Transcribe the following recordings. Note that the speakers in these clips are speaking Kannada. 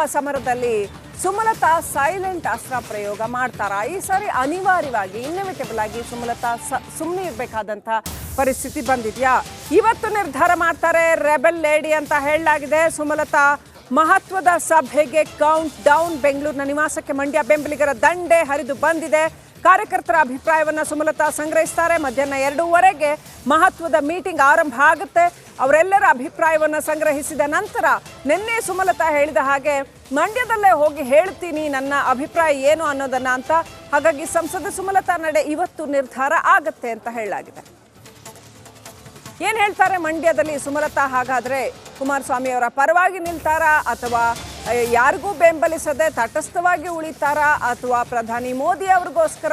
ಸಮರದಲ್ಲಿ ಸುಮಲತಾ ಸೈಲೆಂಟ್ ಅಸ್ತ್ರ ಪ್ರಯೋಗ ಮಾಡ್ತಾರಾ? ಈ ಸಾರಿ ಅನಿವಾರ್ಯವಾಗಿ ಇನ್ಎವಿಟಬಲ್ ಆಗಿ ಸುಮಲತಾ ಸುಮ್ಮನೆ ಇರಬೇಕಾದಂತ ಪರಿಸ್ಥಿತಿ ಬಂದಿದ್ಯಾ? ಇವತ್ತು ನಿರ್ಧಾರ ಮಾಡ್ತಾರೆ ರೆಬೆಲ್ ಲೇಡಿ ಅಂತ ಹೇಳಲಾಗಿದೆ. ಸುಮಲತಾ ಮಹತ್ವದ ಸಭೆಗೆ ಕೌಂಟ್ ಡೌನ್. ಬೆಂಗಳೂರಿನ ನಿವಾಸಕ್ಕೆ ಮಂಡ್ಯ ಬೆಂಬಲಿಗರ ದಂಡೆ ಹರಿದು ಬಂದಿದೆ. ಕಾರ್ಯಕರ್ತರ ಅಭಿಪ್ರಾಯವನ್ನು ಸುಮಲತಾ ಸಂಗ್ರಹಿಸ್ತಾರೆ. ಮಧ್ಯಾಹ್ನ 2:15ಕ್ಕೆ ಮಹತ್ವದ ಮೀಟಿಂಗ್ ಆರಂಭ ಆಗುತ್ತೆ. ಅವರೆಲ್ಲರ ಅಭಿಪ್ರಾಯವನ್ನು ಸಂಗ್ರಹಿಸಿದ ನಂತರ ನಿನ್ನೆ ಸುಮಲತಾ ಹೇಳಿದ ಹಾಗೆ ಮಂಡ್ಯದಲ್ಲೇ ಹೋಗಿ ಹೇಳ್ತೀನಿ ನನ್ನ ಅಭಿಪ್ರಾಯ ಏನು ಅನ್ನೋದನ್ನ ಅಂತ. ಹಾಗಾಗಿ ಸಂಸದ ಸುಮಲತಾ ನಡೆ ಇವತ್ತು ನಿರ್ಧಾರ ಆಗತ್ತೆ ಅಂತ ಹೇಳಲಾಗಿದೆ. ಏನ್ ಹೇಳ್ತಾರೆ ಮಂಡ್ಯದಲ್ಲಿ ಸುಮಲತಾ? ಹಾಗಾದ್ರೆ ಕುಮಾರಸ್ವಾಮಿ ಅವರ ಪರವಾಗಿ ನಿಲ್ತಾರಾ ಅಥವಾ ಯಾರಿಗೂ ಬೆಂಬಲಿಸದೆ ತಟಸ್ಥವಾಗಿ ಉಳಿತಾರಾ ಅಥವಾ ಪ್ರಧಾನಿ ಮೋದಿ ಅವ್ರಿಗೋಸ್ಕರ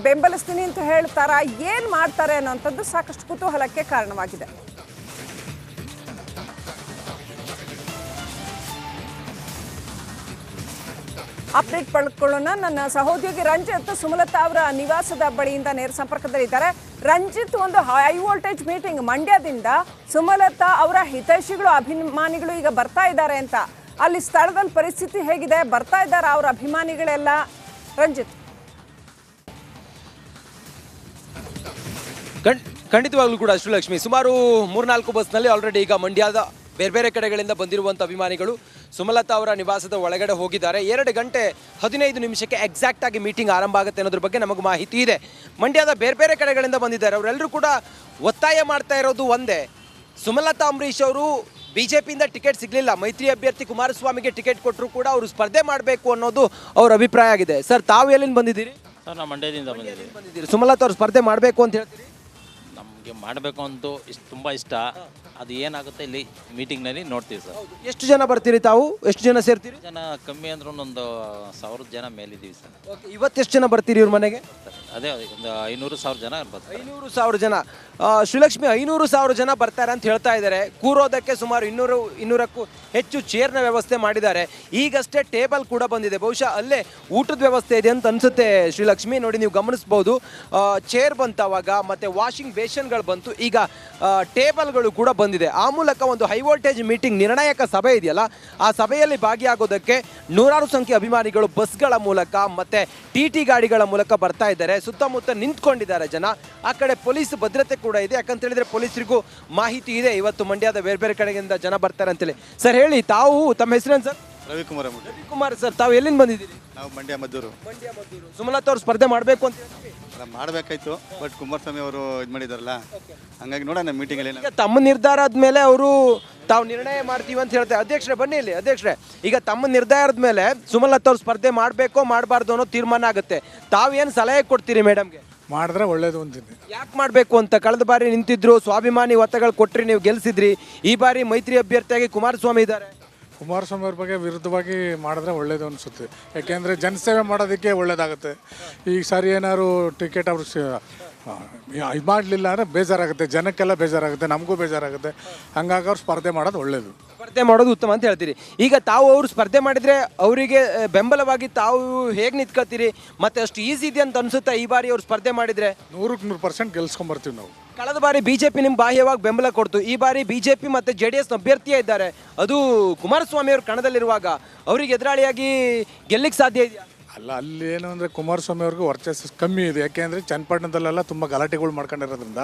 ಬೆಂಬಲಿಸ್ತೀನಿ ಅಂತ ಹೇಳ್ತಾರಾ? ಏನ್ ಮಾಡ್ತಾರೆ ಅನ್ನೋಂಥದ್ದು ಸಾಕಷ್ಟು ಕುತೂಹಲಕ್ಕೆ ಕಾರಣವಾಗಿದೆ. ಅಪ್ಡೇಟ್ ಪಡ್ಕೊಳ್ಳೋಣ. ನನ್ನ ಸಹೋದ್ಯೋಗಿ ರಂಜಿತ್ ಸುಮಲತಾ ಅವರ ನಿವಾಸದ ಬಳಿಯಿಂದ ನೇರ ಸಂಪರ್ಕದಲ್ಲಿದ್ದಾರೆ. ರಂಜಿತ್, ಒಂದು ಹೈ ವೋಲ್ಟೇಜ್ ಮೀಟಿಂಗ್ ಮಂಡ್ಯದಿಂದ ಸುಮಲತಾ ಅವರ ಹಿತೈಷಿಗಳು ಅಭಿಮಾನಿಗಳು ಈಗ ಬರ್ತಾ ಇದ್ದಾರೆ ಅಂತ, ಅಲ್ಲಿ ಸ್ಥಳದಲ್ಲಿ ಪರಿಸ್ಥಿತಿ ಹೇಗಿದೆ? ಬರ್ತಾ ಇದ್ದಾರೆ ಅವರ ಅಭಿಮಾನಿಗಳೆಲ್ಲ? ರಂಜಿತ್, ಖಂಡಿತವಾಗ್ಲೂ ಕೂಡ ಶ್ರೀಲಕ್ಷ್ಮಿ, ಸುಮಾರು 3-4 ಬಸ್ನಲ್ಲಿ ಆಲ್ರೆಡಿ ಈಗ ಮಂಡ್ಯದ ಬೇರೆ ಬೇರೆ ಕಡೆಗಳಿಂದ ಬಂದಿರುವಂಥ ಅಭಿಮಾನಿಗಳು ಸುಮಲತಾ ಅವರ ನಿವಾಸದ ಒಳಗಡೆ ಹೋಗಿದ್ದಾರೆ. 2 ಗಂಟೆ 15 ನಿಮಿಷಕ್ಕೆ ಎಕ್ಸಾಕ್ಟ್ ಆಗಿ ಮೀಟಿಂಗ್ ಆರಂಭ ಆಗುತ್ತೆ ಅನ್ನೋದ್ರ ಬಗ್ಗೆ ನಮಗೆ ಮಾಹಿತಿ ಇದೆ. ಮಂಡ್ಯದ ಬೇರೆ ಬೇರೆ ಕಡೆಗಳಿಂದ ಬಂದಿದ್ದಾರೆ. ಅವರೆಲ್ಲರೂ ಕೂಡ ಒತ್ತಾಯ ಮಾಡ್ತಾ ಇರೋದು ಒಂದೇ, ಸುಮಲತಾ ಅಂಬರೀಶ್ ಅವರು ಬಿಜೆಪಿಯಿಂದ ಟಿಕೆಟ್ ಸಿಗಲಿಲ್ಲ, ಮೈತ್ರಿ ಅಭ್ಯರ್ಥಿ ಕುಮಾರಸ್ವಾಮಿಗೆ ಟಿಕೆಟ್ ಕೊಟ್ಟರು ಕೂಡ ಅವರು ಸ್ಪರ್ಧೆ ಮಾಡಬೇಕು ಅನ್ನೋದು ಅವ್ರ ಅಭಿಪ್ರಾಯ ಆಗಿದೆ. ಸರ್, ತಾವು ಎಲ್ಲಿಂದ ಬಂದಿದ್ದೀರಿ? ಸರ್, ನಾವು ಮಂಡ್ಯದಿಂದ ಬಂದಿದ್ದೀರಿ. ಸುಮಲತಾ ಅವ್ರು ಸ್ಪರ್ಧೆ ಮಾಡಬೇಕು ಅಂತ ಹೇಳ್ತೀರಿ? ನಮಗೆ ಮಾಡಬೇಕು ಅಂತೂ ತುಂಬ ಇಷ್ಟ. ಅದು ಏನಾಗುತ್ತೆ ಇಲ್ಲಿ ಮೀಟಿಂಗ್ನಲ್ಲಿ ನೋಡ್ತೀವಿ ಸರ್. ಎಷ್ಟು ಜನ ಬರ್ತೀರಿ ತಾವು? ಎಷ್ಟು ಜನ ಸೇರ್ತೀರಿ? ಜನ ಕಮ್ಮಿ ಅಂದ್ರೂ ಒಂದು 1000 ಜನ ಮೇಲಿದ್ದೀವಿ ಸರ್. ಇವತ್ತೆಷ್ಟು ಜನ ಬರ್ತೀರಿ ಇವ್ರ ಮನೆಗೆ? ಅದೇ ಒಂದು 500,000 ಜನ ಬರ್ತಾರೆ. 500,000 ಜನ. ಶ್ರೀಲಕ್ಷ್ಮಿ, 500,000 ಜನ ಬರ್ತಾರೆ ಅಂತ ಹೇಳ್ತಾ ಇದ್ದಾರೆ. ಕೂರೋದಕ್ಕೆ ಸುಮಾರು 200ಕ್ಕೂ ಹೆಚ್ಚು ಚೇರ್ನ ವ್ಯವಸ್ಥೆ ಮಾಡಿದ್ದಾರೆ. ಈಗಷ್ಟೇ ಟೇಬಲ್ ಕೂಡ ಬಂದಿದೆ. ಬಹುಶಃ ಅಲ್ಲೇ ಊಟದ ವ್ಯವಸ್ಥೆ ಇದೆ ಅಂತ ಅನ್ಸುತ್ತೆ ಶ್ರೀಲಕ್ಷ್ಮಿ. ನೋಡಿ, ನೀವು ಗಮನಿಸ್ಬೋದು, ಚೇರ್ ಬಂತವಾಗ, ಮತ್ತೆ ವಾಷಿಂಗ್ ಬೇಷನ್ಗಳು ಬಂತು, ಈಗ ಟೇಬಲ್ಗಳು ಕೂಡ ಬಂದಿದೆ. ಆ ಮೂಲಕ ಒಂದು ಹೈ ವೋಲ್ಟೇಜ್ ಮೀಟಿಂಗ್ ನಿರ್ಣಾಯಕ ಸಭೆ ಇದೆಯಲ್ಲ, ಆ ಸಭೆಯಲ್ಲಿ ಭಾಗಿಯಾಗೋದಕ್ಕೆ ನೂರಾರು ಸಂಖ್ಯೆ ಅಭಿಮಾನಿಗಳು ಬಸ್ಗಳ ಮೂಲಕ ಮತ್ತೆ ಟಿ ಗಾಡಿಗಳ ಮೂಲಕ ಬರ್ತಾ ಇದ್ದಾರೆ. ಸುತ್ತಮುತ್ತ ನಿಂತ್ಕೊಂಡಿದ್ದಾರೆ ಜನ. ಆ ಕಡೆ ಪೊಲೀಸ್ ಭದ್ರತೆ ಕೂಡ ಇದೆ. ಯಾಕಂತ ಹೇಳಿದ್ರೆ ಪೊಲೀಸರಿಗೂ ಮಾಹಿತಿ ಇದೆ ಇವತ್ತು ಮಂಡ್ಯದ ಬೇರೆ ಬೇರೆ ಕಡೆಯಿಂದ ಜನ ಬರ್ತಾರೆ ಅಂತೇಳಿ. ಸರ್ ಹೇಳಿ, ತಾವು ತಮ್ಮ ಹೆಸರೇನು ಸರ್? ರವಿಕುಮಾರ್ ಸರ್, ತಾವು ಎಲ್ಲಿಂದ ಬಂದಿದ್ದೀರಿ? ನಾವು ಮಂಡ್ಯ ಮದ್ದೂರು. ಸುಮಲತಾ ಅವ್ರು ಸ್ಪರ್ಧೆ ಮಾಡಬೇಕು ಅಂತ ಮಾಡಬೇಕಾಯ್ತು, ಬಟ್ ಕುಮಾರಸ್ವಾಮಿ ಅವರು ಇದು ಮಾಡಿದಾರಲ್ಲ, ಹಂಗಾಗಿ ನೋಡೋಣ ಮೀಟಿಂಗಲ್ಲಿ. ಈಗ ತಮ್ಮ ನಿರ್ಧಾರ ಆದ್ಮೇಲೆ ಅವರು ತಾವು ನಿರ್ಣಯ ಮಾಡ್ತೀವಿ ಅಂತ ಹೇಳ್ತಾರೆ. ಅಧ್ಯಕ್ಷರೇ ಬನ್ನಿ ಇಲ್ಲಿ. ಅಧ್ಯಕ್ಷರೇ, ಈಗ ತಮ್ಮ ನಿರ್ಧಾರದ ಮೇಲೆ ಸುಮಲತಾ ಅವ್ರು ಸ್ಪರ್ಧೆ ಮಾಡಬೇಕೋ ಮಾಡಬಾರ್ದು ಅನ್ನೋ ತೀರ್ಮಾನ ಆಗುತ್ತೆ. ತಾವೇನು ಸಲಹೆ ಕೊಡ್ತೀರಿ ಮೇಡಮ್ಗೆ? ಮಾಡಿದ್ರೆ ಒಳ್ಳೇದು ಅಂತೀನಿ. ಯಾಕೆ ಮಾಡಬೇಕು ಅಂತ? ಕಳೆದ ಬಾರಿ ನಿಂತಿದ್ರು, ಸ್ವಾಭಿಮಾನಿ ಒತ್ತಗಳು ಕೊಟ್ಟರೆ ನೀವು ಗೆಲ್ಸಿದ್ರಿ. ಈ ಬಾರಿ ಮೈತ್ರಿ ಅಭ್ಯರ್ಥಿಯಾಗಿ ಕುಮಾರಸ್ವಾಮಿ ಇದ್ದಾರೆ. ಕುಮಾರಸ್ವಾಮಿ ಅವ್ರ ಬಗ್ಗೆ ವಿರುದ್ಧವಾಗಿ ಮಾಡಿದ್ರೆ ಒಳ್ಳೇದು ಅನಿಸುತ್ತೆ. ಯಾಕೆಂದರೆ ಜನಸೇವೆ ಮಾಡೋದಕ್ಕೆ ಒಳ್ಳೇದಾಗುತ್ತೆ. ಈ ಸಾರಿ ಏನಾದ್ರು ಟಿಕೆಟ್ ಅವರು ಇದು ಮಾಡಲಿಲ್ಲ ಅಂದರೆ ಬೇಜಾರಾಗುತ್ತೆ, ಜನಕ್ಕೆಲ್ಲ ಬೇಜಾರಾಗುತ್ತೆ, ನಮಗೂ ಬೇಜಾರಾಗುತ್ತೆ. ಹಂಗಾಗಿ ಅವ್ರು ಸ್ಪರ್ಧೆ ಮಾಡೋದು ಒಳ್ಳೇದು. ಸ್ಪರ್ಧೆ ಮಾಡೋದು ಉತ್ತಮ ಅಂತ ಹೇಳ್ತೀರಿ. ಈಗ ತಾವು ಅವರು ಸ್ಪರ್ಧೆ ಮಾಡಿದರೆ ಅವರಿಗೆ ಬೆಂಬಲವಾಗಿ ತಾವು ಹೇಗೆ ನಿಂತ್ಕೊಳ್ತೀರಿ? ಮತ್ತೆ ಅಷ್ಟು ಈಸಿ ಇದೆ ಅಂತ ಅನ್ಸುತ್ತಾ ಈ ಬಾರಿ ಅವ್ರು ಸ್ಪರ್ಧೆ ಮಾಡಿದರೆ? 100% ಗೆಲ್ಸ್ಕೊಂಬರ್ತೀವಿ ನಾವು. ಕಳೆದ ಬಾರಿ ಬಿಜೆಪಿ ನಿಮ್ಮ ಬಾಹ್ಯವಾಗಿ ಬೆಂಬಲ ಕೊಡ್ತು. ಈ ಬಾರಿ ಬಿಜೆಪಿ ಮತ್ತು JDS ಅಭ್ಯರ್ಥಿಯೇ ಇದ್ದಾರೆ. ಅದು ಕುಮಾರಸ್ವಾಮಿ ಅವರು ಕಣದಲ್ಲಿರುವಾಗ ಅವರಿಗೆ ಎದುರಾಳಿಯಾಗಿ ಗೆಲ್ಲಿಕ್ಕೆ ಸಾಧ್ಯ ಇದೆಯಾ? ಅಲ್ಲ, ಅಲ್ಲಿ ಏನು ಅಂದರೆ ಕುಮಾರಸ್ವಾಮಿ ಅವ್ರಿಗೂ ವರ್ಚಸ್ಸು ಕಮ್ಮಿ ಇದೆ. ಯಾಕೆಂದರೆ ಚನ್ನಪಟ್ಟಣದಲ್ಲೆಲ್ಲ ತುಂಬ ಗಲಾಟೆಗಳು ಮಾಡ್ಕೊಂಡಿರೋದ್ರಿಂದ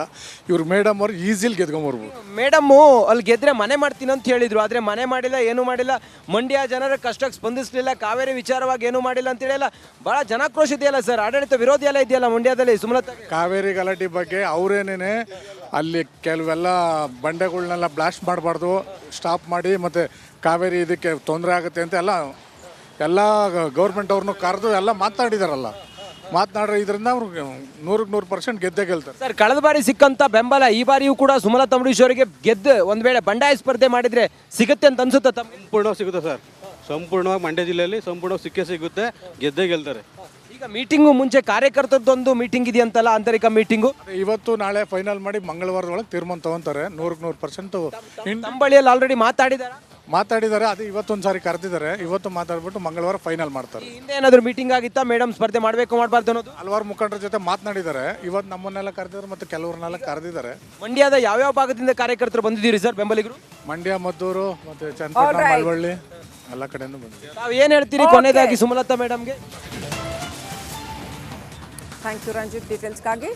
ಇವ್ರು ಮೇಡಮ್ ಅವ್ರು ಈಸಿಲಿ ಗೆದ್ಕೊಂಬರ್ಬೋದು. ಮೇಡಮ್ಮು ಅಲ್ಲಿ ಗೆದ್ರೆ ಮನೆ ಮಾಡ್ತೀನಿ ಅಂತ ಹೇಳಿದ್ರು, ಆದರೆ ಮನೆ ಮಾಡಿಲ್ಲ, ಏನೂ ಮಾಡಿಲ್ಲ. ಮಂಡ್ಯ ಜನರ ಕಷ್ಟಕ್ಕೆ ಸ್ಪಂದಿಸಲಿಲ್ಲ. ಕಾವೇರಿ ವಿಚಾರವಾಗಿ ಏನೂ ಮಾಡಿಲ್ಲ ಅಂತೇಳಿ ಎಲ್ಲ ಭಾಳ ಜನಾಕ್ರೋಶ ಇದೆಯಲ್ಲ ಸರ್, ಆಡಳಿತ ವಿರೋಧಿ ಎಲ್ಲ ಇದೆಯಲ್ಲ ಮಂಡ್ಯದಲ್ಲಿ ಸುಮಲತಾ. ಕಾವೇರಿ ಗಲಾಟೆ ಬಗ್ಗೆ ಅವರೇನೇ ಅಲ್ಲಿ ಕೆಲವೆಲ್ಲ ಬಂಡೆಗಳನ್ನೆಲ್ಲ ಬ್ಲಾಸ್ಟ್ ಮಾಡಬಾರ್ದು, ಸ್ಟಾಪ್ ಮಾಡಿ, ಮತ್ತು ಕಾವೇರಿ ಇದಕ್ಕೆ ತೊಂದರೆ ಆಗುತ್ತೆ ಅಂತ ಎಲ್ಲ ಗೌರ್ಮೆಂಟ್ ಅವ್ರನ್ನೂ ಕರೆದು ಎಲ್ಲ ಮಾತನಾಡಿದಾರಲ್ಲ. ಮಾತನಾಡ್ರೆ ಇದರಿಂದ ಅವ್ರು 100% ಗೆದ್ದೇ ಗೆಲ್ತಾರೆ ಸರ್. ಕಳೆದ ಬಾರಿ ಸಿಕ್ಕಂತ ಬೆಂಬಲ ಈ ಬಾರಿಯೂ ಕೂಡ ಸುಮಲತಾ ಅಂಬರೀಶ್ ಅವರಿಗೆ ಗೆದ್ದು ಒಂದು ವೇಳೆ ಬಂಡಾಯ ಸ್ಪರ್ಧೆ ಮಾಡಿದ್ರೆ ಸಿಗುತ್ತೆ ಅಂತ ಅನ್ಸುತ್ತೆ? ಸಂಪೂರ್ಣವಾಗಿ ಸಿಗುತ್ತೆ ಸರ್. ಸಂಪೂರ್ಣವಾಗಿ ಮಂಡ್ಯ ಜಿಲ್ಲೆಯಲ್ಲಿ ಸಂಪೂರ್ಣವಾಗಿ ಸಿಗುತ್ತೆ, ಗೆದ್ದೇ ಗೆಲ್ತಾರೆ. ಈಗ ಮೀಟಿಂಗು ಮುಂಚೆ ಕಾರ್ಯಕರ್ತರದೊಂದು ಮೀಟಿಂಗ್ ಇದೆಯಂತಲ್ಲ, ಆಂತರಿಕ ಮೀಟಿಂಗು. ಇವತ್ತು ನಾಳೆ ಫೈನಲ್ ಮಾಡಿ ಮಂಗಳವಾರದೊಳಗೆ ತೀರ್ಮಾನ ತಗೊಂತಾರೆ. 100% ತಂಬಳಿಯಲ್ಲಿ ಆಲ್ರೆಡಿ ಮಾತಾಡಿದ್ದಾರೆ. ಅದು ಇವತ್ತೊಂದು ಸಾರಿ ಕರೆದಿದ್ದಾರೆ. ಇವತ್ತು ಮಾತಾಡ್ಬಿಟ್ಟು ಮಂಗಳವಾರ ಫೈನಲ್ ಮಾಡ್ತಾರೆ. ಹಿಂದೆ ಏನಾದರೂ ಮೀಟಿಂಗ್ ಆಗಿತ್ತಾ ಮೇಡಮ್ ಸ್ಪರ್ಧೆ ಮಾಡಬೇಕು ಮಾಡಬಾರ್ದು ಅನ್ನೋದು? ಹಲವಾರು ಮುಖಂಡರ ಜೊತೆ ಮಾತನಾಡಿದ್ದಾರೆ. ಇವತ್ತು ನಮ್ಮನ್ನೆಲ್ಲ ಕರೆದಿದ್ದಾರೆ ಮತ್ತು ಕೆಲವ್ರನ್ನೆಲ್ಲ ಕರೆದಿದ್ದಾರೆ. ಮಂಡ್ಯದ ಯಾವ್ಯಾವ ಭಾಗದಿಂದ ಕಾರ್ಯಕರ್ತರು ಬಂದಿದ್ದೀರಿ ಸರ್ ಬೆಂಬಲಿಗರು? ಮಂಡ್ಯ, ಮದ್ದೂರು, ಮತ್ತು ಚನ್ನಪಟ್ಟಣ, ಮಳವಳ್ಳಿ. ಎಲ್ಲ ಕಡೆನೂ ಬಂದಿದೆ. ತಾವು ಏನು ಹೇಳ್ತೀರಿ ಕೊನೆಯದಾಗಿ ಸುಮಲತಾ ಮೇಡಮ್ಗೆ? Thank you Ranjith ಡೀಟೇಲ್ಸ್ಗಾಗಿ.